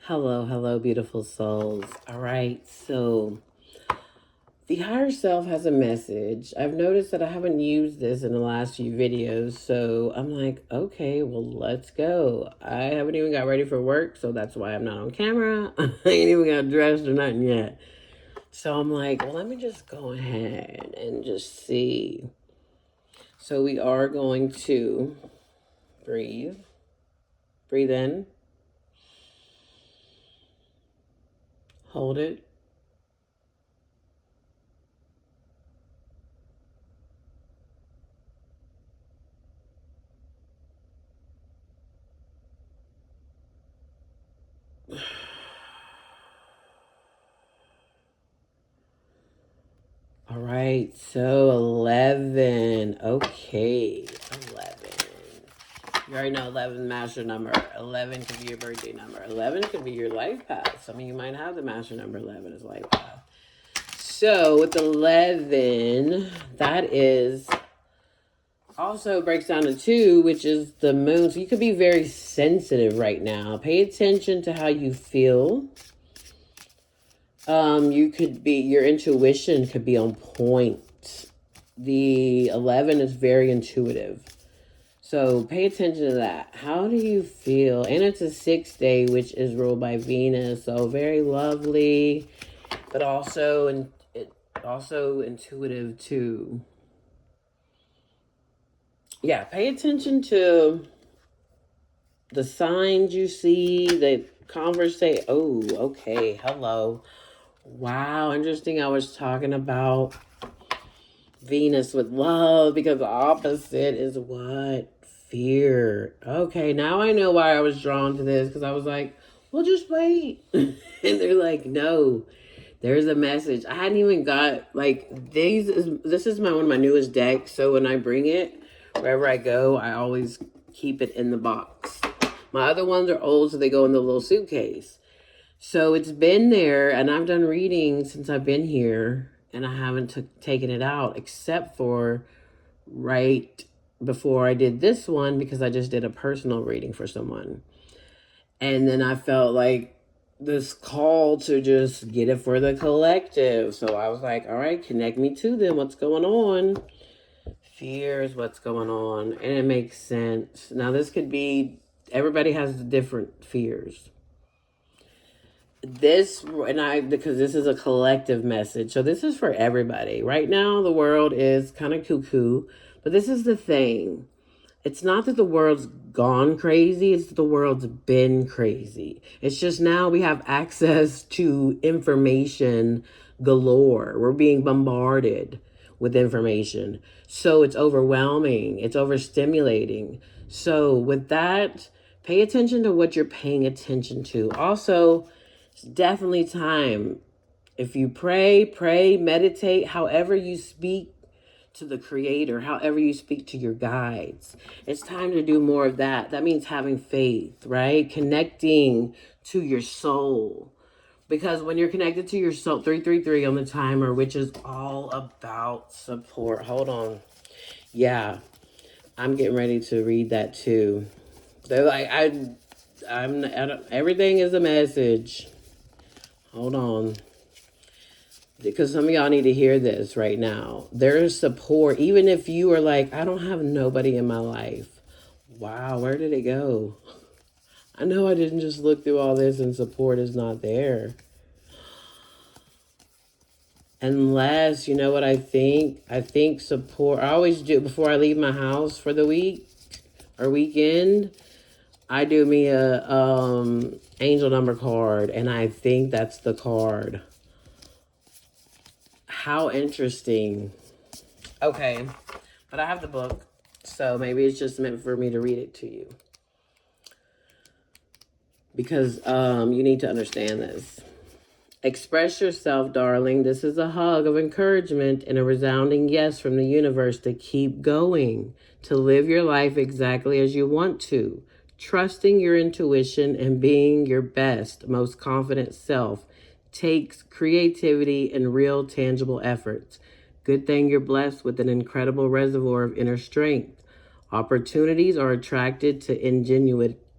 Hello, hello, beautiful souls. All right, so the higher self has a message. I've noticed that I haven't used this in the last few videos, so I'm like, okay, well, let's go. I haven't even got ready for work, so that's why I'm not on camera. I ain't even got dressed or nothing yet. So I'm like, well, let me just go ahead and just see. So we are going to breathe. Breathe in. Hold it. All right, so 11. Okay, 11. You already know 11 master number. 11 could be your birthday number. 11 could be your life path. Some of you might have the master number 11 as life path. So with 11, that is also breaks down to 2, which is the moon. So you could be very sensitive right now. Pay attention to how you feel. You could be, your intuition could be on point. The 11 is very intuitive. So pay attention to that. How do you feel? And it's a 6th day, which is ruled by Venus. So very lovely, but also intuitive too. Yeah, pay attention to the signs you see, the conversation. Oh, okay. Hello. Wow, interesting. I was talking about Venus with love because the opposite is what? Fear. Okay, now I know why I was drawn to this because I was like, well, just wait. And they're like, no, there's a message. I hadn't even got like this is one of my newest decks. So when I bring it wherever I go, I always keep it in the box. My other ones are old, so they go in the little suitcase. So it's been there, and I've done readings since I've been here, and I haven't taken it out except for right before I did this one because I just did a personal reading for someone. And then I felt like this call to just get it for the collective. So I was like, all right, connect me to them. What's going on? Fear is what's going on. And it makes sense. Now, this could be, everybody has different fears. Because this is a collective message, so this is for everybody. Right now the world is kind of cuckoo, but this is the thing. It's not that the world's gone crazy, it's that the world's been crazy. It's just now we have access to information galore. We're being bombarded with information, so it's overwhelming, it's overstimulating. So with that, pay attention to what you're paying attention to. Also, it's definitely time. If you pray, meditate, however you speak to the creator, however you speak to your guides, it's time to do more of that. That means having faith, right? Connecting to your soul. Because when you're connected to your soul, 333 on the timer, which is all about support. Hold on. Yeah, I'm getting ready to read that too. They're like, everything is a message. Hold on. Because some of y'all need to hear this right now. There's support. Even if you are like, I don't have nobody in my life. Wow, where did it go? I know I didn't just look through all this and support is not there. Unless, you know what I think? I think support, I always do before I leave my house for the week or weekend. I do me a angel number card, and I think that's the card. How interesting. Okay, but I have the book, so maybe it's just meant for me to read it to you. Because you need to understand this. Express yourself, darling. This is a hug of encouragement and a resounding yes from the universe to keep going, to live your life exactly as you want to, trusting your intuition and being your best, most confident self takes creativity and real tangible efforts. Good thing you're blessed with an incredible reservoir of inner strength. Opportunities are attracted to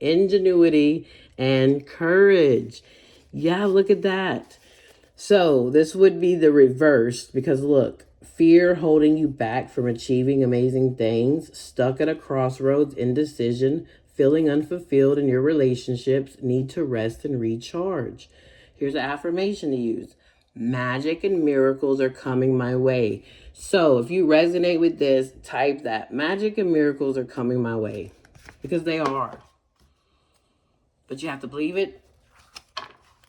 ingenuity, and courage. Yeah, look at that. So this would be the reverse because look, fear holding you back from achieving amazing things, stuck at a crossroads, indecision, feeling unfulfilled in your relationships, need to rest and recharge. Here's an affirmation to use. Magic and miracles are coming my way. So if you resonate with this, type that. Magic and miracles are coming my way. Because they are. But you have to believe it.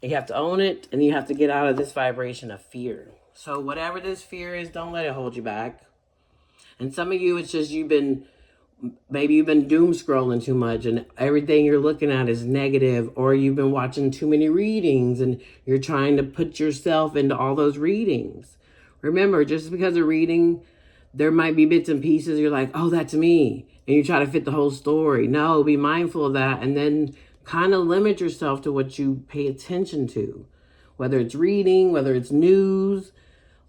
You have to own it, and you have to get out of this vibration of fear. So whatever this fear is, don't let it hold you back. And some of you, it's just maybe you've been doom scrolling too much and everything you're looking at is negative, or you've been watching too many readings and you're trying to put yourself into all those readings. Remember, just because a reading, there might be bits and pieces you're like, oh, that's me. And you try to fit the whole story. No, be mindful of that and then kind of limit yourself to what you pay attention to. Whether it's reading, whether it's news,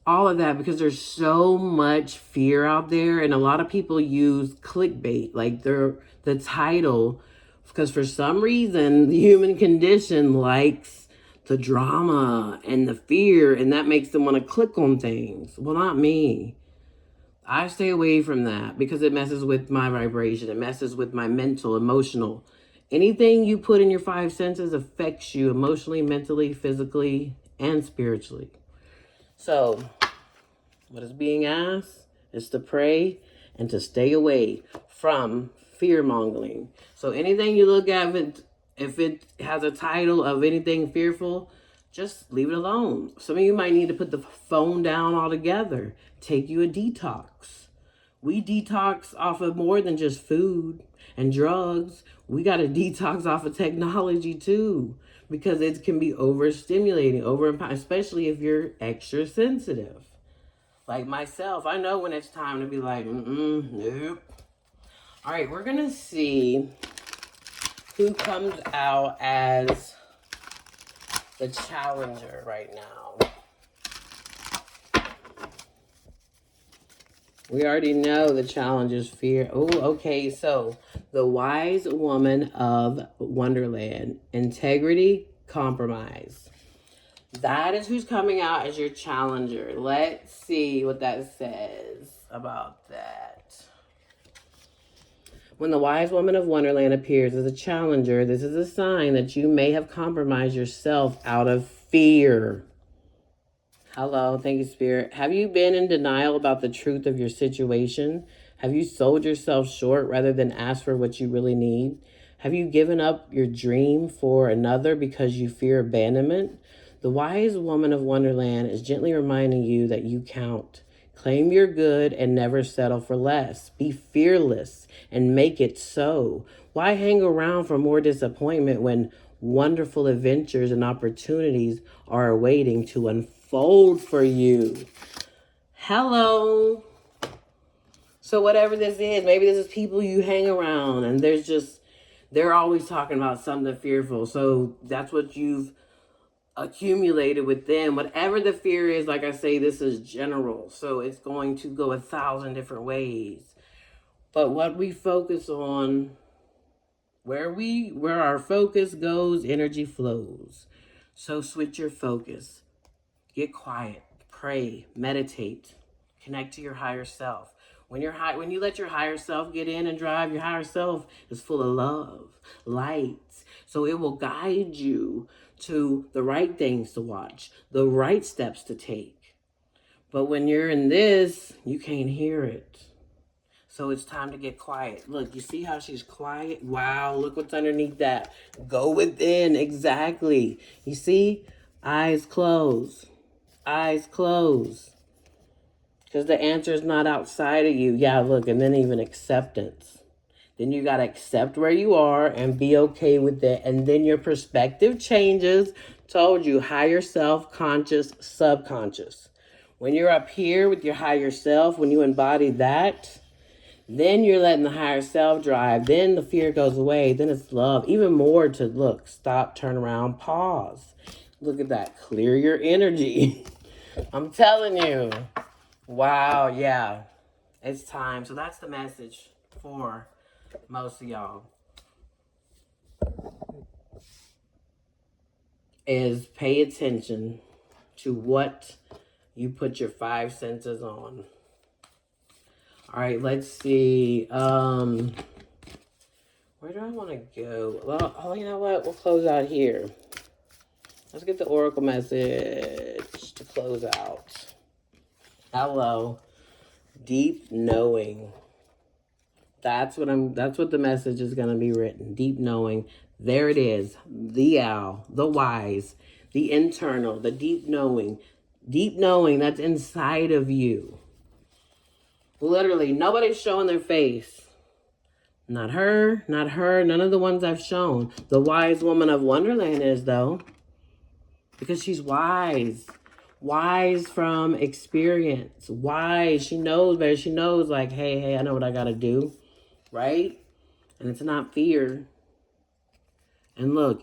all of that, because there's so much fear out there. And a lot of people use clickbait, like the title, because for some reason, the human condition likes the drama and the fear, and that makes them want to click on things. Well, not me. I stay away from that because it messes with my vibration. It messes with my mental, emotional. Anything you put in your five senses affects you emotionally, mentally, physically, and spiritually. So, what is being asked is to pray and to stay away from fear-mongering. So anything you look at, if it has a title of anything fearful, just leave it alone. Some of you might need to put the phone down altogether. Take you a detox. We detox off of more than just food and drugs. We got to detox off of technology too, because it can be overstimulating, especially if you're extra sensitive. Like myself, I know when it's time to be like, nope. All right, we're going to see who comes out as the challenger right now. We already know the challenger's fear. Oh, okay. So the wise woman of Wonderland, integrity, compromise. That is who's coming out as your challenger. Let's see what that says about that. When the wise woman of Wonderland appears as a challenger, this is a sign that you may have compromised yourself out of fear. Hello, thank you, Spirit. Have you been in denial about the truth of your situation? Have you sold yourself short rather than ask for what you really need? Have you given up your dream for another because you fear abandonment? The wise woman of Wonderland is gently reminding you that you count. Claim your good and never settle for less. Be fearless and make it so. Why hang around for more disappointment when wonderful adventures and opportunities are awaiting to unfold for you? Hello. So whatever this is, maybe this is people you hang around and they're always talking about something fearful. So that's what you've accumulated with them. Whatever the fear is, like I say, this is general. So it's going to go 1,000 different ways. But what we focus on, where our focus goes, energy flows. So switch your focus. Get quiet, pray, meditate, connect to your higher self. When you let your higher self get in and drive, your higher self is full of love, light. So it will guide you to the right things to watch, the right steps to take. But when you're in this, you can't hear it. So it's time to get quiet. Look, you see how she's quiet? Wow, look what's underneath that. Go within, exactly. You see? Eyes closed. Eyes closed. Because the answer is not outside of you. Yeah, look, and then even acceptance. Then you got to accept where you are and be okay with it. And then your perspective changes. Told you, higher self, conscious, subconscious. When you're up here with your higher self, when you embody that, then you're letting the higher self drive. Then the fear goes away. Then it's love. Even more to look, stop, turn around, pause. Look at that. Clear your energy. I'm telling you. Wow, yeah. It's time. So that's the message for most of y'all. is pay attention to what you put your five senses on. All right, let's see. Where do I want to go? Well, oh, you know what? We'll close out here. Let's get the oracle message to close out. Hello, deep knowing. That's what the message is going to be written. Deep knowing. There it is. The owl, the wise, the internal, the deep knowing. Deep knowing that's inside of you. Literally, nobody's showing their face. Not her, none of the ones I've shown. The wise woman of Wonderland is, though. Because she's wise. Wise from experience. Wise. She knows better. She knows, like, hey, I know what I got to do. Right? And it's not fear. And look,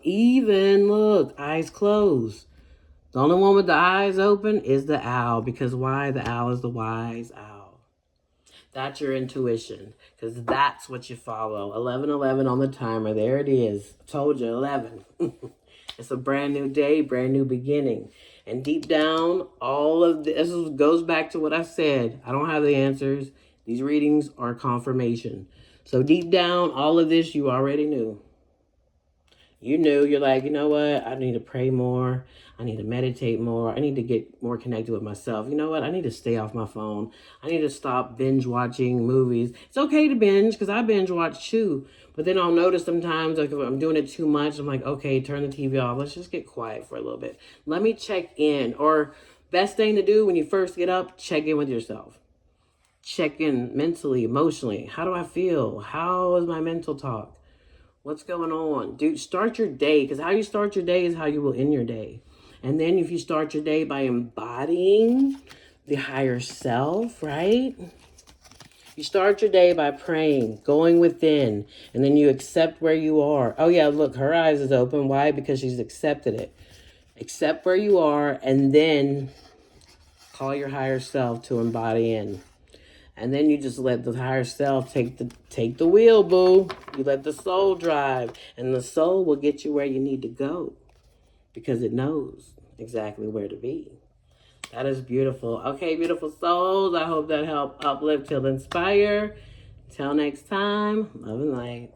eyes closed. The only one with the eyes open is the owl. Because why? The owl is the wise owl. That's your intuition. Because that's what you follow. 11:11 on the timer. There it is. I told you, 11. It's a brand new day, brand new beginning. And deep down, all of this goes back to what I said. I don't have the answers. These readings are confirmation. So deep down, all of this you already knew. You knew, you're like, you know what? I need to pray more. I need to meditate more. I need to get more connected with myself. You know what? I need to stay off my phone. I need to stop binge watching movies. It's okay to binge because I binge watch too. But then I'll notice sometimes like if I'm doing it too much, I'm like, okay, turn the TV off. Let's just get quiet for a little bit. Let me check in. Or best thing to do when you first get up, check in with yourself. Check in mentally, emotionally. How do I feel? How is my mental talk? What's going on? Dude, start your day, because how you start your day is how you will end your day. And then if you start your day by embodying the higher self, right? You start your day by praying, going within, and then you accept where you are. Oh yeah, look, her eyes is open. Why? Because she's accepted it. Accept where you are, and then call your higher self to embody in. And then you just let the higher self take the wheel, boo. You let the soul drive. And the soul will get you where you need to go. Because it knows exactly where to be. That is beautiful. Okay, beautiful souls. I hope that helped uplift till inspire. Till next time, love and light.